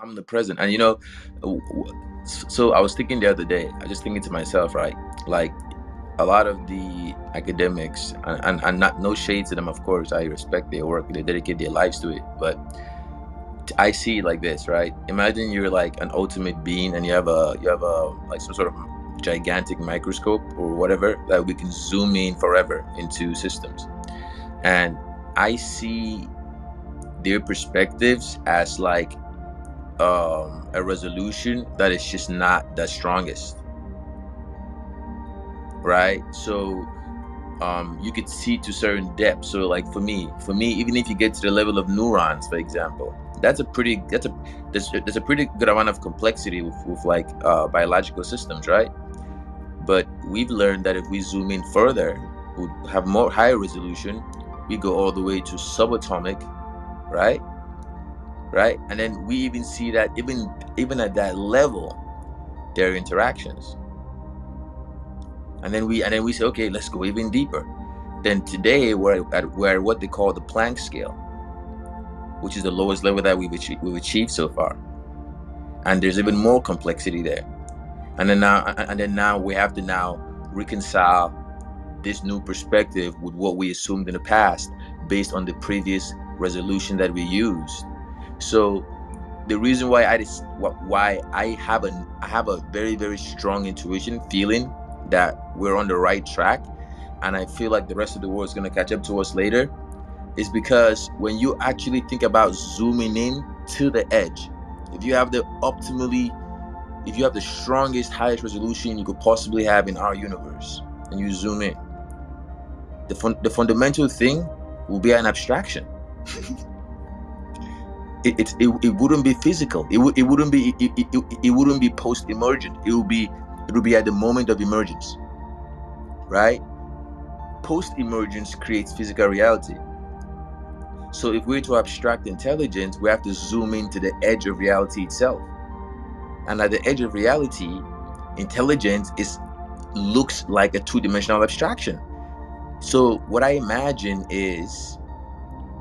omnipresent. And so I was thinking the other day, I just thinking to myself, right? Like a lot of the academics, and not no shade to them, of course. I respect their work, they dedicate their lives to it. But I see it like this, right? Imagine you're like an ultimate being, and you have a like some sort of gigantic microscope or whatever that we can zoom in forever into systems. And I see their perspectives as like a resolution that is just not the strongest, right? So you could see to certain depths. So like for me, even if you get to the level of neurons, for example, there's a pretty good amount of complexity with like biological systems, right? But we've learned that if we zoom in further, we have more higher resolution. We go all the way to subatomic, right? Right, and then we even see that even at that level, there are interactions. And then we say, okay, let's go even deeper. Then today we're at what they call the Planck scale, which is the lowest level that we've achieved so far. And there's even more complexity there. And then now we have to now reconcile this new perspective with what we assumed in the past based on the previous resolution that we used. So the reason why I have a very, very strong intuition feeling that we're on the right track, and I feel like the rest of the world is going to catch up to us later, is because when you actually think about zooming in to the edge, if you have the strongest, highest resolution you could possibly have in our universe, and you zoom in, the fundamental thing will be an abstraction. It wouldn't be physical. It wouldn't be post emergent. It would be at the moment of emergence, right? Post emergence creates physical reality. So if we're to abstract intelligence, we have to zoom into the edge of reality itself. And at the edge of reality, intelligence looks like a two-dimensional abstraction. So what I imagine is,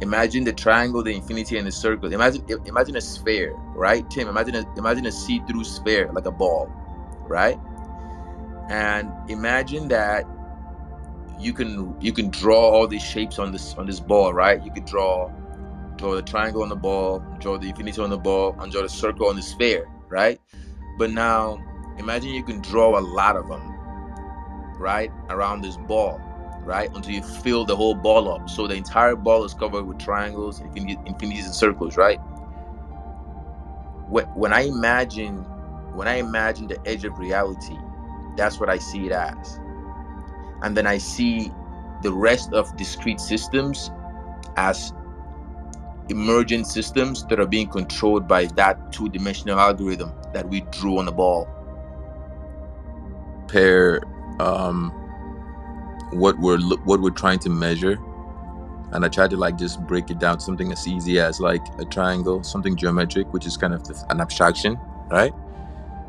imagine the triangle, the infinity, and the circle. Imagine a sphere, right, Tim? Imagine a see-through sphere, like a ball, right? And imagine that you can draw all these shapes on this ball, right? You could draw the triangle on the ball, draw the infinity on the ball, and draw the circle on the sphere, right? But now imagine you can draw a lot of them, right, around this ball, right, until you fill the whole ball up. So the entire ball is covered with triangles, infinities, and circles, right? When I imagine the edge of reality, that's what I see it as. And then I see the rest of discrete systems as emergent systems that are being controlled by that two-dimensional algorithm that we drew on the ball. Pair what we're trying to measure, and I try to like just break it down to something as easy as like a triangle, something geometric, which is kind of an abstraction, right?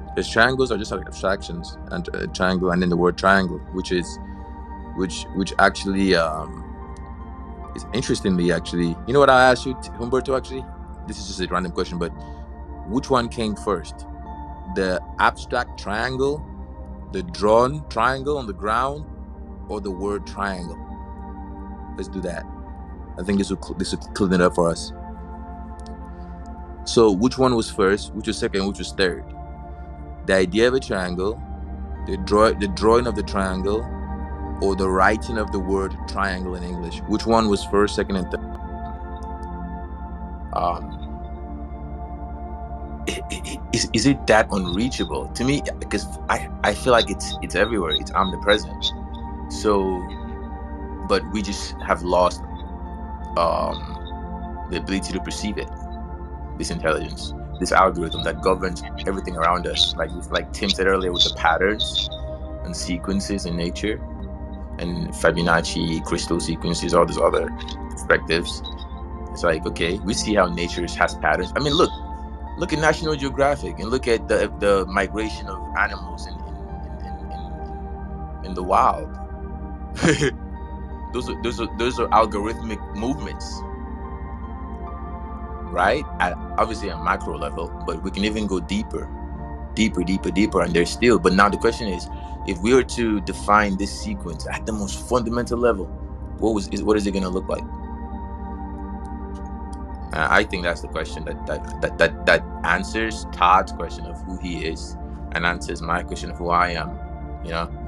Because triangles are just like abstractions, and a triangle, and then the word triangle, which actually is interestingly, actually, you know what I asked you, Humberto, actually, this is just a random question, but which one came first, the abstract triangle, the drawn triangle on the ground, or the word triangle? Let's do that. I think this will clean it up for us. So which one was first, which was second, which was third? The idea of a triangle, the drawing of the triangle, or the writing of the word triangle in English? Which one was first, second, and third? Is it that unreachable to me? Because I feel like it's everywhere. It's omnipresent. So, but we just have lost the ability to perceive it. This intelligence, this algorithm that governs everything around us. Like Tim said earlier, with the patterns and sequences in nature, and Fibonacci crystal sequences, all these other perspectives. It's like, okay, we see how nature has patterns. I mean, look at National Geographic, and look at the migration of animals in the wild. those are algorithmic movements. right? At obviously a macro level, but we can even go deeper, and there's still. But now the question is, if we were to define this sequence at the most fundamental level, what is it going to look like? I think that's the question that answers Todd's question of who he is and answers my question of who I am. You know.